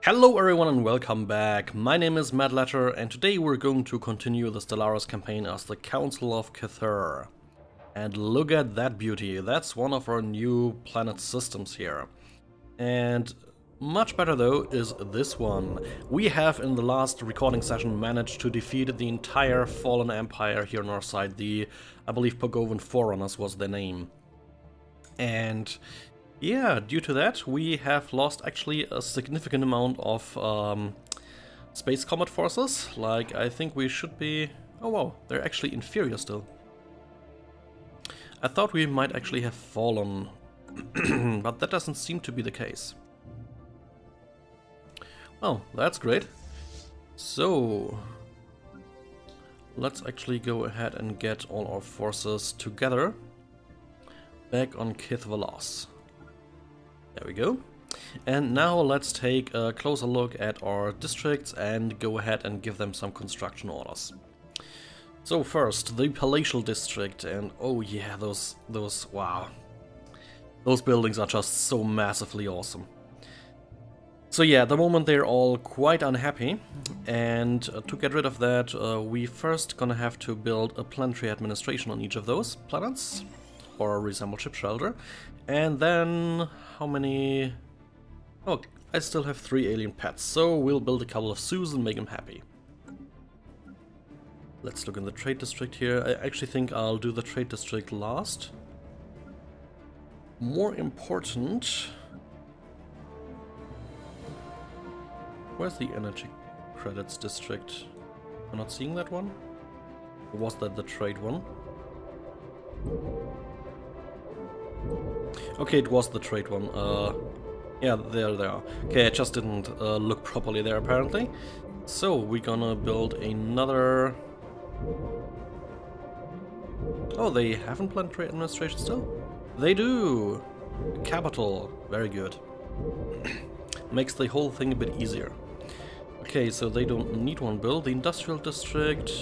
Hello everyone and welcome back. My name is Matt Letter and today we're going to continue the Stellaris campaign as the Council of Cthulhu. And look at that beauty, that's one of our new planet systems here. And much better though is this one. We have in the last recording session managed to defeat the entire fallen empire here on our side. I believe Pogovan Forerunners was their name. And yeah, due to that, we have lost actually a significant amount of space combat forces. Like, I think we should be... Oh wow, they're actually inferior still. I thought we might actually have fallen, but that doesn't seem to be the case. Well, that's great. So, let's actually go ahead and get all our forces together back on Kithvalos. There we go. And now let's take a closer look at our districts and go ahead and give them some construction orders. So first, the Palatial District, and oh yeah, those wow. Those buildings are just so massively awesome. So yeah, at the moment they're all quite unhappy, and to get rid of that, we first gonna have to build a planetary administration on each of those planets, or a reassemble ship shelter. And then, how many... Oh, I still have 3 alien pets, so we'll build a couple of zoos and make them happy. Let's look in the trade district here. I actually think I'll do the trade district last. More important... Where's the energy credits district? I'm not seeing that one? Or was that the trade one? Okay, it was the trade one. Yeah, there they are. Okay, I just didn't look properly there apparently. So we're gonna build another... Oh, they haven't planetary administration still? They do! Capital. Very good. Makes the whole thing a bit easier. Okay, so they don't need one build. The industrial district...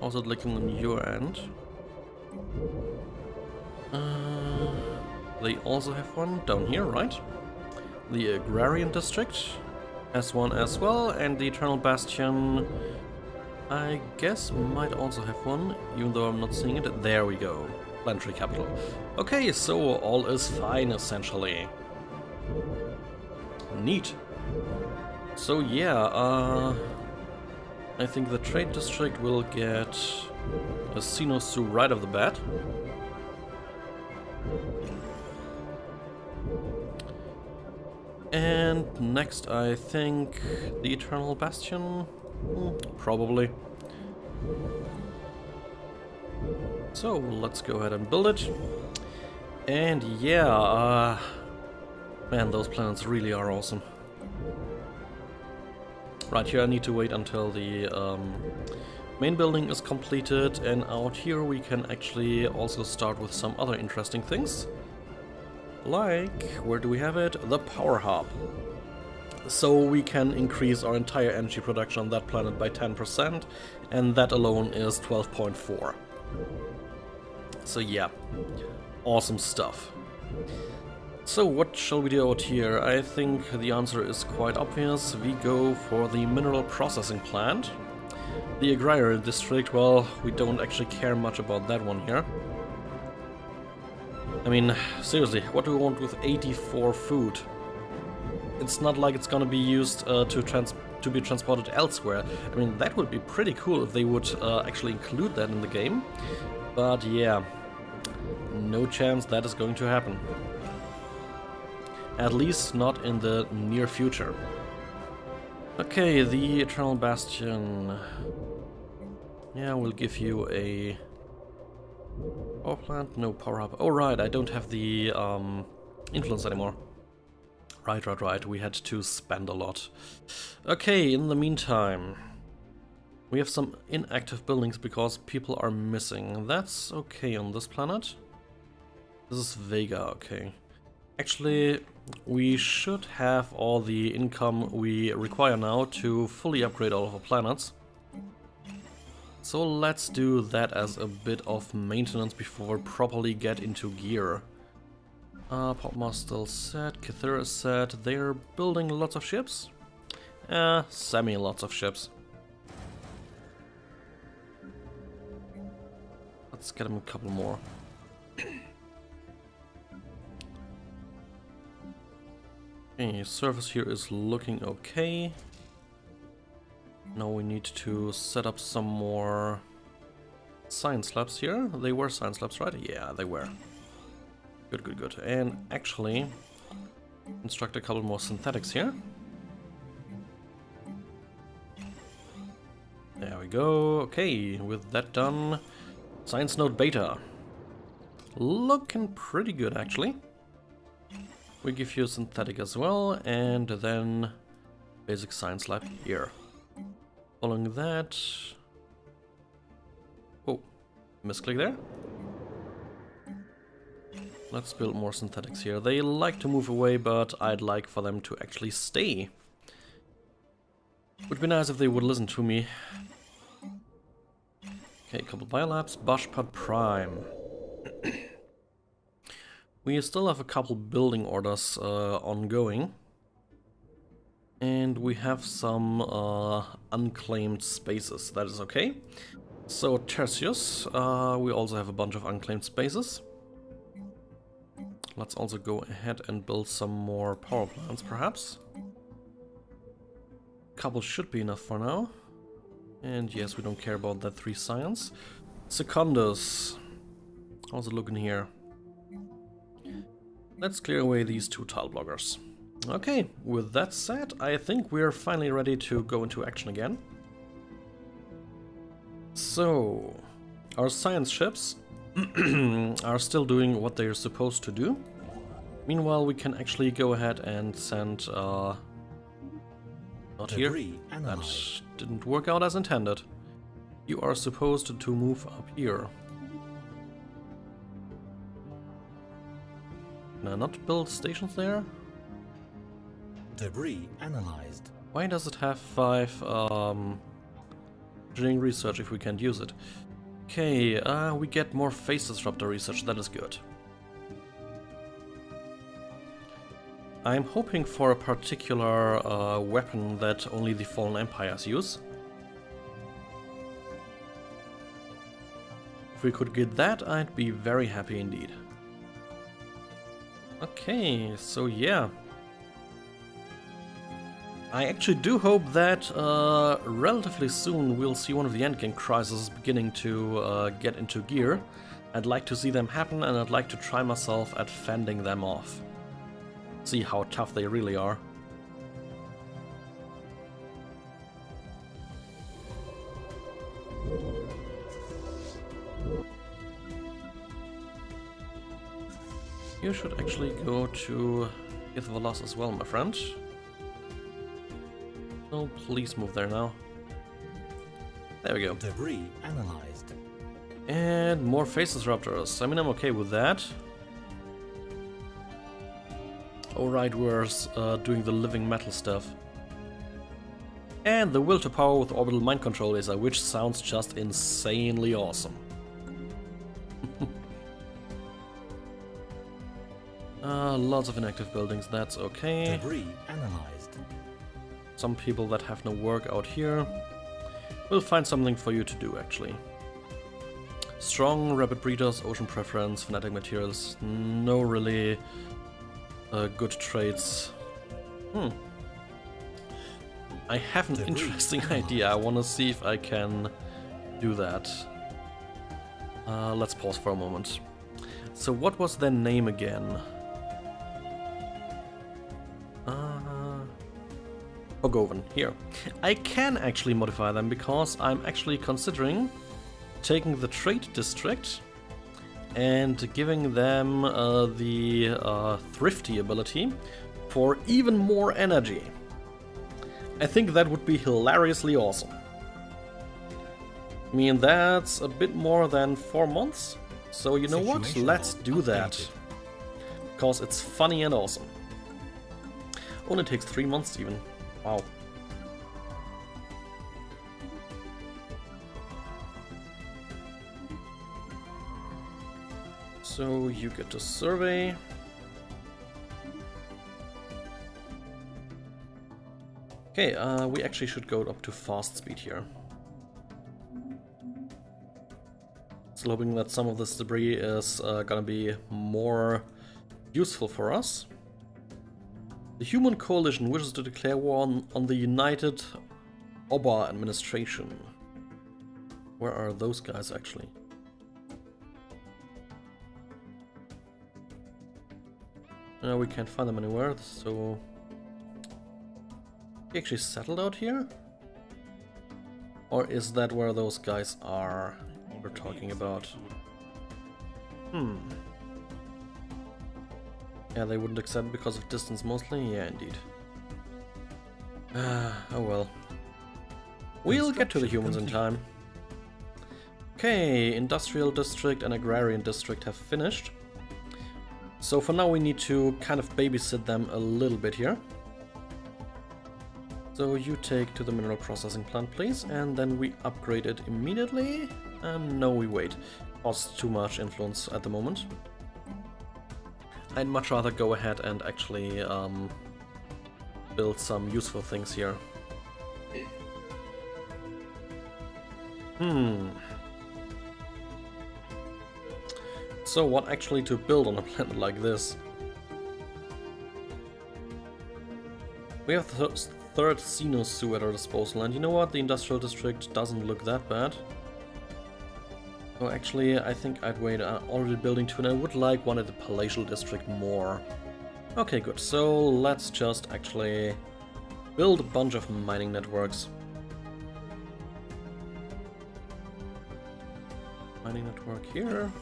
How's it looking on your end? They also have one down here, right? The Agrarian District has one as well, and the Eternal Bastion, I guess, might also have one, even though I'm not seeing it. There we go. Planetary capital. Okay, so all is fine, essentially. Neat. So yeah, I think the Trade District will get a Xenosu right off the bat. And next I think the Eternal Bastion, probably. So let's go ahead and build it. And yeah, man, those planets really are awesome. Right here I need to wait until the main building is completed, and out here we can actually also start with some other interesting things. Like, where do we have it? The power hub. So we can increase our entire energy production on that planet by 10%, and that alone is 12.4. So yeah, awesome stuff. So what shall we do out here? I think the answer is quite obvious. We go for the mineral processing plant. The Agrarian District, well, we don't actually care much about that one here. I mean, seriously, what do we want with 84 food? It's not like it's gonna be used to be transported elsewhere. I mean, that would be pretty cool if they would actually include that in the game. But yeah, no chance that is going to happen. At least not in the near future. Okay, the Eternal Bastion. Yeah, we'll give you a... Power plant? No, power up. Oh right, I don't have the influence anymore. Right. We had to spend a lot. Okay, in the meantime, we have some inactive buildings because people are missing. That's okay on this planet. This is Vega, okay. Actually, we should have all the income we require now to fully upgrade all of our planets. So let's do that as a bit of maintenance before we properly get into gear. Popmar's still set, Kythera is set. They're building lots of ships? Semi-lots of ships. Let's get them a couple more. Okay, surface here is looking okay. Now we need to set up some more science labs here. They were science labs, right? Yeah, they were. Good, good, good. And actually, construct a couple more synthetics here. There we go. Okay, with that done, science node beta. Looking pretty good, actually. We give you synthetic as well, and then basic science lab here. Following that... Oh, misclick there. Let's build more synthetics here. They like to move away, but I'd like for them to actually stay. Would be nice if they would listen to me. Okay, a couple biolabs. Bashpad Prime. We still have a couple building orders ongoing. And we have some unclaimed spaces. That is okay. So, Tertius, we also have a bunch of unclaimed spaces. Let's also go ahead and build some more power plants, perhaps. Couple should be enough for now. And yes, we don't care about that 3 science. Secundus. How's it looking here? Let's clear away these 2 tile blockers. Okay, with that said, I think we're finally ready to go into action again. So, our science ships are still doing what they're supposed to do. Meanwhile, we can actually go ahead and send... not here. That didn't work out as intended. You are supposed to move up here. Can I not build stations there? Debris analyzed. Why does it have 5 engineering research if we can't use it? Okay, we get more phase disruptor research, that is good. I'm hoping for a particular weapon that only the Fallen Empires use. If we could get that, I'd be very happy indeed. Okay, so yeah. I actually do hope that relatively soon we'll see one of the endgame crises beginning to get into gear. I'd like to see them happen, and I'd like to try myself at fending them off. See how tough they really are. You should actually go to Ithvalas as well, my friend. Oh, please move there now. There we go. Debris analyzed. And more phase disruptors. I mean, I'm okay with that. Alright, we're doing the living metal stuff. And the will to power with orbital mind control laser, which sounds just insanely awesome. Lots of inactive buildings, that's okay. Debris analyzed. Some people that have no work out here. We'll find something for you to do, actually. Strong, rapid breeders, ocean preference, fanatic materials. No really good traits. I have an interesting idea. I want to see if I can do that. Let's pause for a moment. So what was their name again? Ogoven, here. I can actually modify them because I'm actually considering taking the trade district and giving them the thrifty ability for even more energy. I think that would be hilariously awesome. I mean, that's a bit more than 4 months. So you know what? Let's do that. Because it's funny and awesome. Only takes 3 months even. Wow. So you get to survey. Okay, we actually should go up to fast speed here. Still hoping that some of this debris is gonna be more useful for us. The human coalition wishes to declare war on the United Oba administration. Where are those guys actually? No, we can't find them anywhere, so... They actually settled out here? Or is that where those guys are we're talking about? Yeah, they wouldn't accept because of distance mostly? Yeah, indeed. Oh well. We'll get to the humans in time. Okay, industrial district and agrarian district have finished. So for now we need to kind of babysit them a little bit here. So you take to the mineral processing plant, please, and then we upgrade it immediately. No, we wait. Costs too much influence at the moment. I'd much rather go ahead and actually build some useful things here. So what actually to build on a planet like this? We have the third Xeno Zoo at our disposal, and you know what? The industrial district doesn't look that bad. Oh, actually, I think I'd wait. I'm already building two, and I would like one at the palatial district more. Okay, good. So let's just actually build a bunch of mining networks. Mining network here.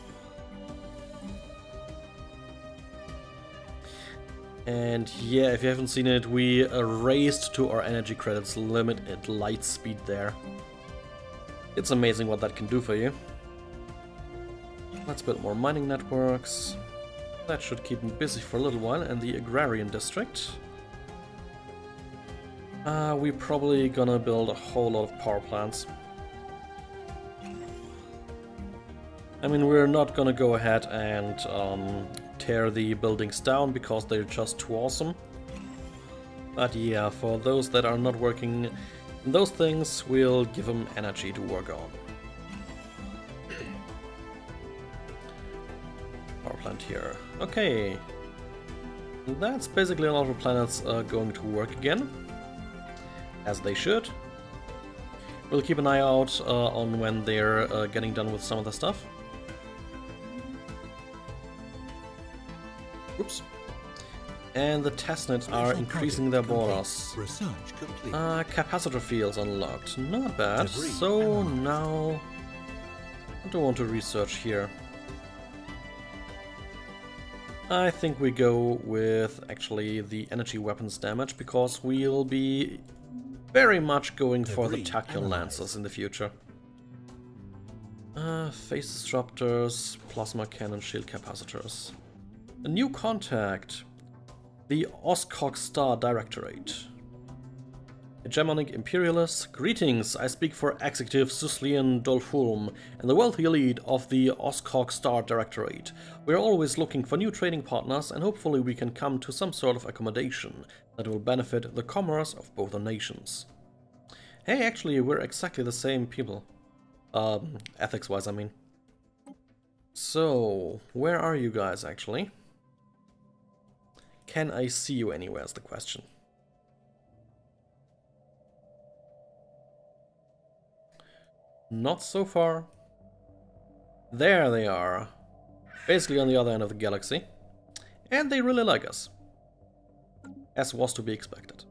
And yeah, if you haven't seen it, we raised to our energy credits limit at light speed there. It's amazing what that can do for you. Let's build more mining networks. That should keep me busy for a little while. And the agrarian district. We're probably gonna build a whole lot of power plants. I mean, we're not gonna go ahead and tear the buildings down because they're just too awesome. But yeah, for those that are not working in those things, we'll give them energy to work on. Power plant here. Okay. That's basically a lot of planets going to work again. As they should. We'll keep an eye out on when they're getting done with some of the stuff. Oops. And the testnets are increasing their borders. Capacitor fields unlocked. Not bad. So now... I don't want to research here. I think we go with actually the energy weapons damage because we'll be very much going for the tactical lancers in the future. Phase disruptors, plasma cannon, shield capacitors. A new contact. The Oscog Star Directorate. Hegemonic Imperialists, greetings! I speak for Executive Suslian Dolfulm and the wealthy elite of the Oscog Star Directorate. We are always looking for new trading partners and hopefully we can come to some sort of accommodation that will benefit the commerce of both our nations. Hey, actually, we're exactly the same people. Ethics-wise, I mean. So, where are you guys, actually? Can I see you anywhere is the question. Not so far. There they are. Basically on the other end of the galaxy. And they really like us. As was to be expected.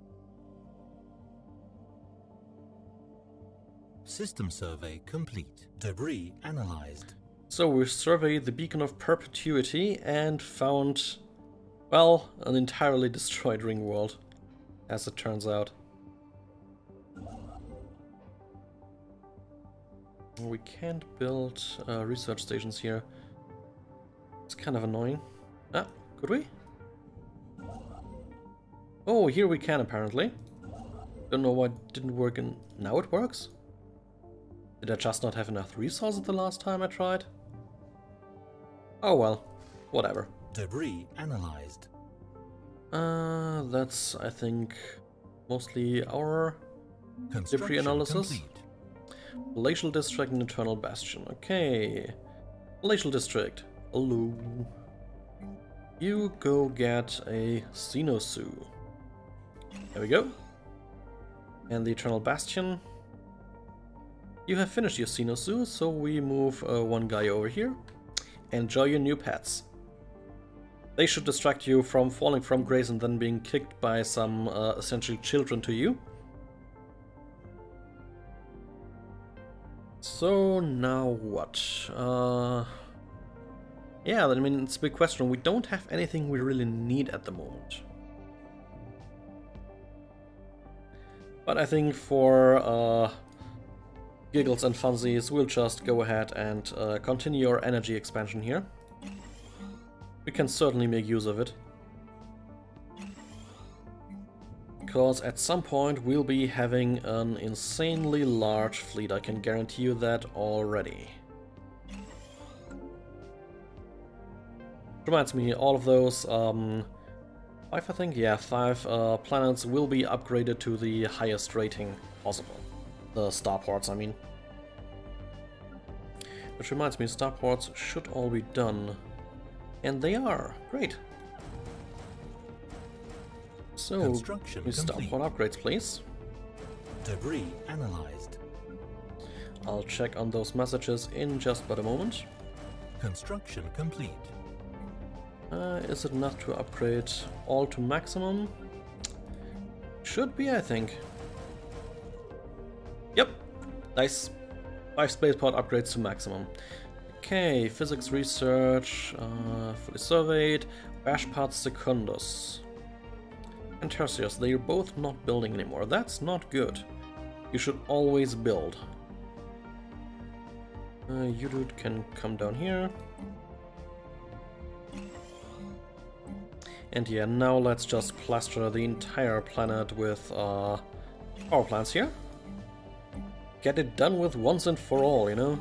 System survey complete. Debris analyzed. So we surveyed the Beacon of Perpetuity and found, well, an entirely destroyed ring world, as it turns out. We can't build research stations here. It's kind of annoying. Ah, could we? Oh, here we can apparently. Don't know why it didn't work and now it works? Did I just not have enough resources the last time I tried? Oh well, whatever. Debris analyzed. That's, I think, mostly our debris analysis. Complete. Glacial District and Eternal Bastion. Okay. Glacial District. Hello. You go get a Xenosu. There we go. And the Eternal Bastion. You have finished your Xenosu, so we move one guy over here. Enjoy your new pets. They should distract you from falling from grace and then being kicked by some essentially children to you. So now what? Yeah, I mean, it's a big question. We don't have anything we really need at the moment. But I think for giggles and funsies, we'll just go ahead and continue our energy expansion here. We can certainly make use of it. Because at some point we'll be having an insanely large fleet, I can guarantee you that already. Reminds me, all of those, 5 I think? Yeah, 5 planets will be upgraded to the highest rating possible. The starports, I mean. Which reminds me, starports should all be done. And they are. Great. So, we starport upgrades, please. Debris analyzed. I'll check on those messages in just but a moment. Construction complete. Is it enough to upgrade all to maximum? Should be, I think. Yep. Nice. 5 spaceport upgrades to maximum. Okay, physics research, fully surveyed, Vashpat Secundus. And Tertius, they're both not building anymore. That's not good. You should always build. You dude can come down here. And yeah, now let's just plaster the entire planet with power plants here. Get it done with once and for all, you know?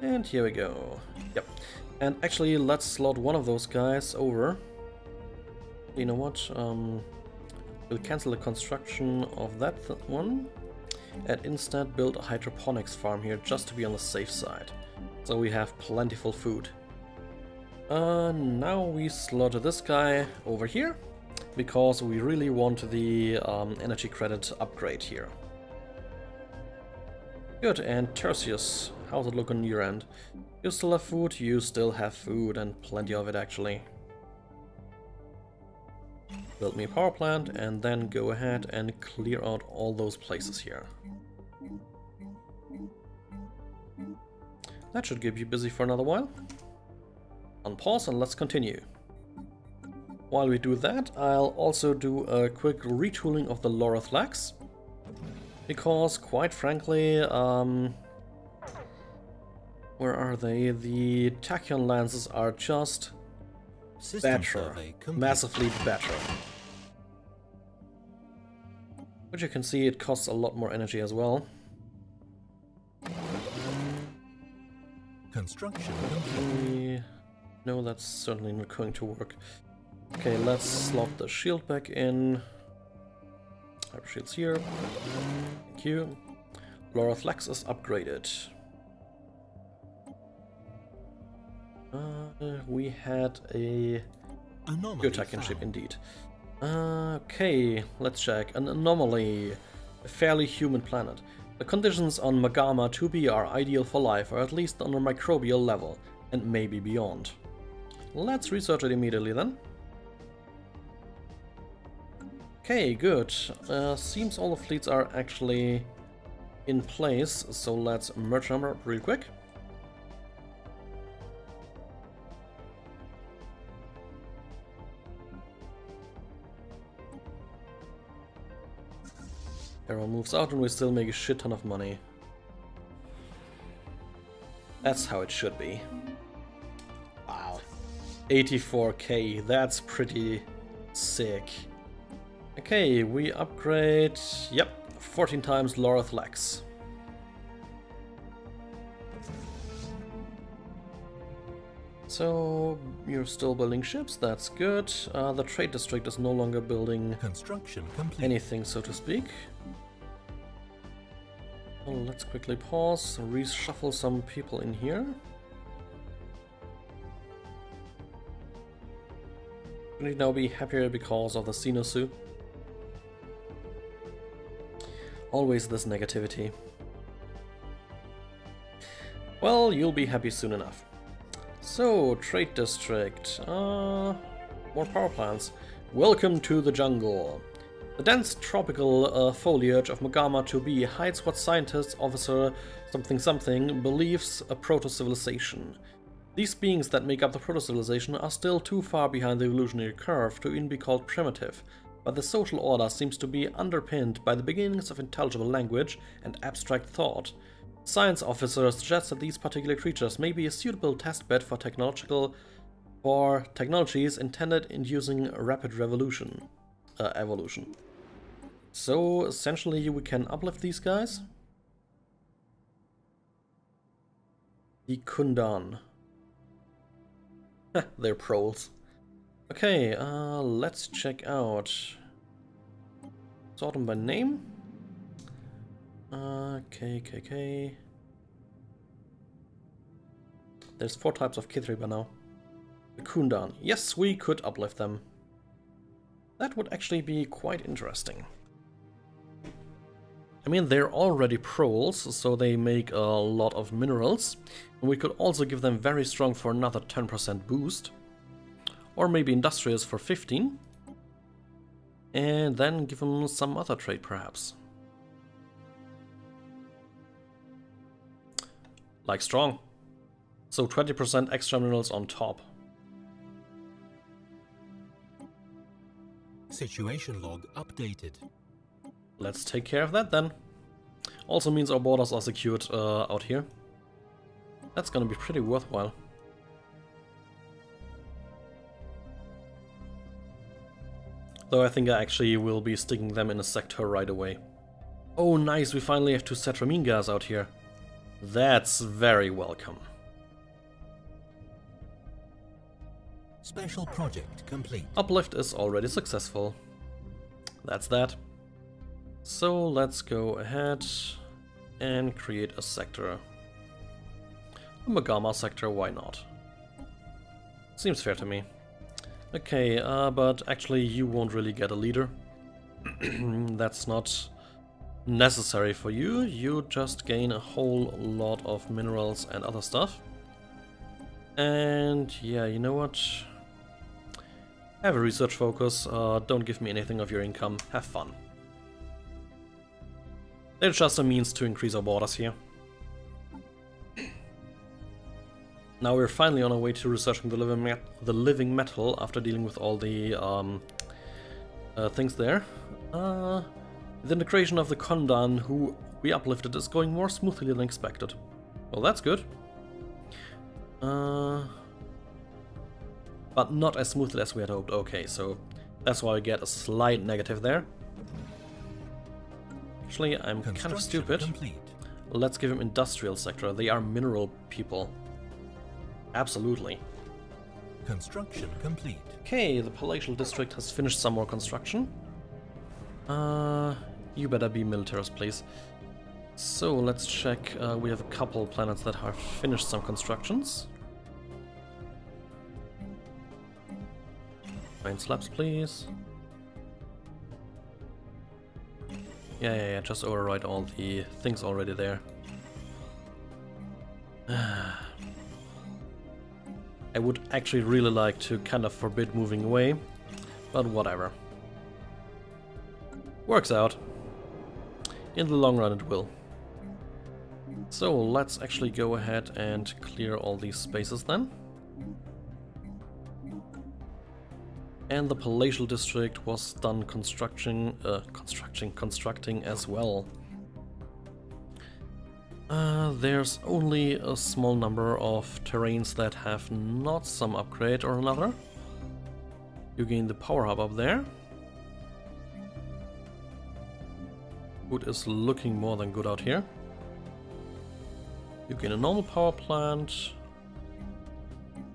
And here we go. Yep. And actually, let's slot one of those guys over. You know what? We'll cancel the construction of that one. And instead build a hydroponics farm here, just to be on the safe side. So we have plentiful food. Now we slot this guy over here, because we really want the energy credit upgrade here. Good, and Tertius, how's it look on your end? You still have food? You still have food, and plenty of it actually. Build me a power plant, and then go ahead and clear out all those places here. That should keep you busy for another while. On pause and let's continue. While we do that, I'll also do a quick retooling of the Loreth Lax. Because, quite frankly, where are they? The Tachyon lances are just better. Massively better. But you can see it costs a lot more energy as well. Construction. No, that's certainly not going to work. Okay, let's slot the shield back in. Hyper shields here. Thank you. Loreth Lax is upgraded. We had a good Tachyon ship indeed. Okay, let's check. An anomaly. A fairly human planet. The conditions on Magama 2b are ideal for life, or at least on a microbial level, and maybe beyond. Let's research it immediately then. Okay, good. Seems all the fleets are actually in place, so let's merge them up real quick. Arrow moves out and we still make a shit ton of money. That's how it should be. Wow. 84k, that's pretty sick. Okay, we upgrade, yep, 14 times Loreth Lax. So you're still building ships, that's good. The trade district is no longer building Construction complete. anything, so to speak. Well, let's quickly pause, reshuffle some people in here. Should we now be happier because of the Sinosu? Always this negativity. Well, you'll be happy soon enough. So, trade district. More power plants. Welcome to the jungle. The dense tropical foliage of Magama 2B hides what scientist officer something believes a proto-civilization. These beings that make up the proto-civilization are still too far behind the evolutionary curve to even be called primitive, but the social order seems to be underpinned by the beginnings of intelligible language and abstract thought. Science officers suggest that these particular creatures may be a suitable testbed for technologies intended inducing rapid evolution. So essentially we can uplift these guys. The Kundan. They're proles. Okay, let's check out. Sort them by name. KKK. There's 4 types of Kithri by now. The Kundan. Yes, we could uplift them. That would actually be quite interesting. I mean, they're already proles, so they make a lot of minerals. And we could also give them very strong for another 10% boost. Or maybe industrious for 15. And then give them some other trait, perhaps. Like strong. So 20% extra minerals on top. Situation log updated. Let's take care of that then. Also means our borders are secured out here. That's gonna be pretty worthwhile. Though I think I actually will be sticking them in a sector right away. Oh nice, we finally have 2 Cetramingas out here. That's very welcome. Special project complete. Uplift is already successful. That's that. So let's go ahead and create a sector. A Magama sector, why not? Seems fair to me. Okay, but actually you won't really get a leader. That's not necessary for you. You just gain a whole lot of minerals and other stuff. And yeah, you know what? Have a research focus. Don't give me anything of your income. Have fun. It's just a means to increase our borders here. Now we're finally on our way to researching the living metal after dealing with all the things there. The integration of the Kondan, who we uplifted, is going more smoothly than expected. Well, that's good. But not as smoothly as we had hoped. Okay, so that's why I get a slight negative there. Actually, I'm kind of stupid. Complete. Let's give him industrial sector. They are mineral people. Absolutely. Construction complete. Okay, the palatial district has finished some more construction. You better be militarist, please. So let's check. We have a couple planets that have finished some constructions. 9 slabs, please. Yeah, just override all the things already there. I would actually really like to kind of forbid moving away, but whatever. Works out. In the long run it will. So let's actually go ahead and clear all these spaces then. And the palatial district was done constructing as well. There's only a small number of terrains that have not some upgrade or another. You gain the power hub up there. Food is looking more than good out here. You gain a normal power plant.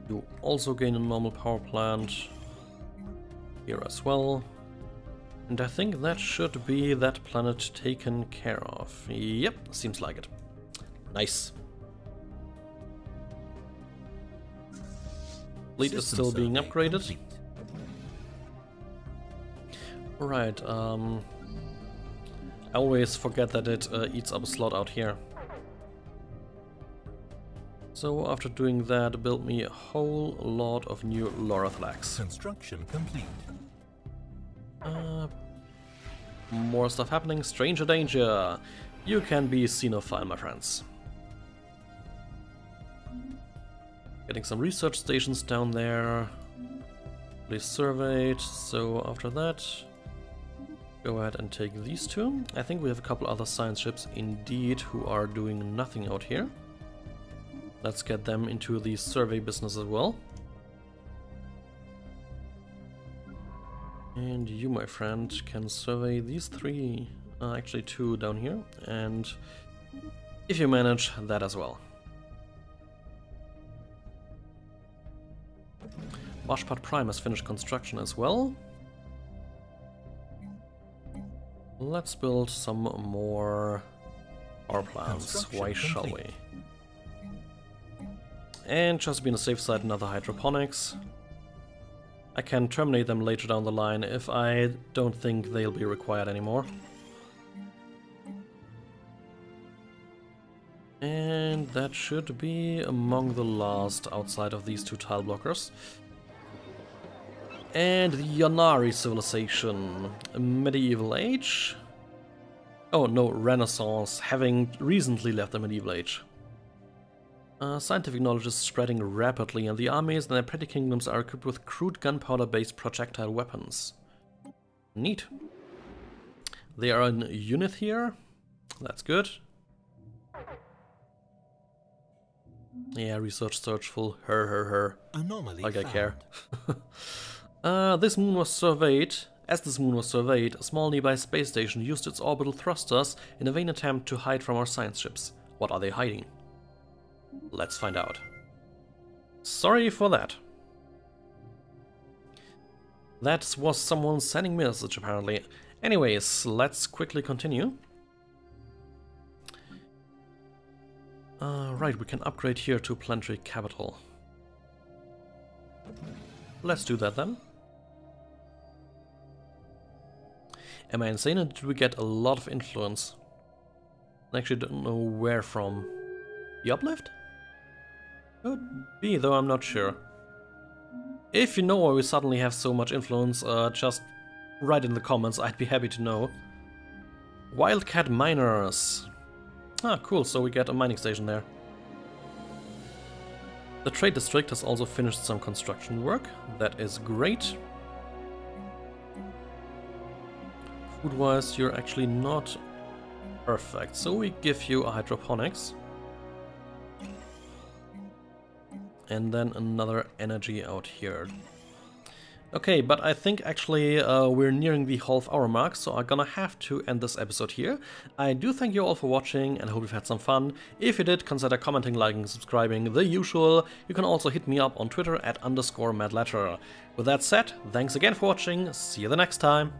You also gain a normal power plant here as well. And I think that should be that planet taken care of. Yep, seems like it. Nice. Fleet is still being upgraded. Right, I always forget that it eats up a slot out here. So after doing that, build me a whole lot of new Laura flags. Construction complete. More stuff happening. Stranger danger. You can be xenophile, my friends. Getting some research stations down there. They surveyed. So after that, go ahead and take these two. I think we have a couple other science ships indeed who are doing nothing out here. Let's get them into the survey business as well. And you, my friend, can survey these three, actually two down here, and if you manage, that as well. Washpad Prime has finished construction as well. Let's build some more power plants, why shall we? And just to be on the safe side, another hydroponics. I can terminate them later down the line if I don't think they'll be required anymore. And that should be among the last outside of these two tile blockers. And the Yanari civilization, a medieval age. Oh no, Renaissance, having recently left the medieval age. Scientific knowledge is spreading rapidly, and the armies and their petty kingdoms are equipped with crude gunpowder-based projectile weapons. Neat. They are in unit here. That's good. Yeah, research search full. Her. Anomaly like found. I care. This moon was surveyed. As this moon was surveyed, a small nearby space station used its orbital thrusters in a vain attempt to hide from our science ships. What are they hiding? Let's find out. Sorry for that. That was someone sending me a message, apparently. Anyways, let's quickly continue. Right, we can upgrade here to planetary capital. Let's do that then. Am I insane, or did we get a lot of influence? I actually don't know where from. The uplift? Could be, though I'm not sure. If you know why we suddenly have so much influence, just write in the comments, I'd be happy to know. Wildcat miners. Ah, cool, so we get a mining station there. The trade district has also finished some construction work. That is great. Food-wise, you're actually not perfect, so we give you a hydroponics. And then another energy out here. Okay, but I think actually we're nearing the half-hour mark, so I'm gonna have to end this episode here. I do thank you all for watching and hope you've had some fun. If you did, consider commenting, liking, subscribing, the usual. You can also hit me up on Twitter at _madletter. With that said, thanks again for watching, see you the next time.